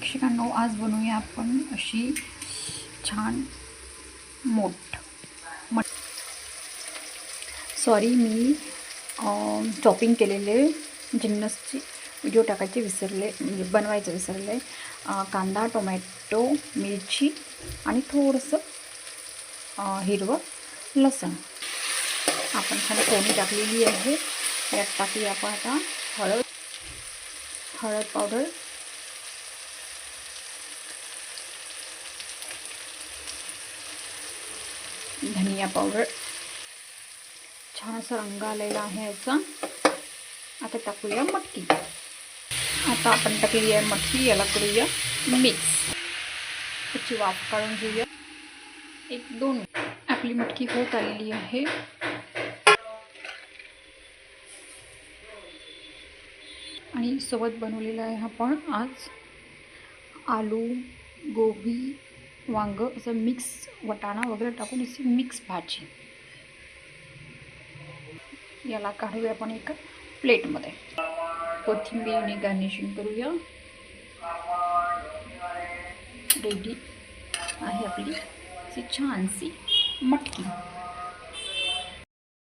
प्रेक्षकांनो, आज बनवूया आपण अशी छान मी चॉपिंग केलेले जिन्नसची व्हिडिओ टाकायचे विसरले, म्हणजे बनवायचं विसरले. कांदा, टोमॅटो, मिरची आणि थोडंसं हिरवं लसूण आपण खाली फोडणी टाकलेली आहे. यात टाकूया आपण आता हळद पावडर, धनिया पावडर. छान असा रंग आलेला आहे याचा. आता टाकूया मटकी. आता आपण टाकली आहे मटकी, याला करूया मिक्स. त्याची वाफ काढून घेऊया. 1-2 आपली मटकी होत आलेली आहे. आणि सोबत बनवलेला आहे आपण आज आलू, गोबी, वांग असं मिक्स, वटाणा वगैरे टाकून अशी मिक्स भाजी. याला काढूया आपण एका प्लेटमध्ये. कोथिंबीरने गार्निशिंग करूया. रेडी आहे आपली अशी छानशी मटकी.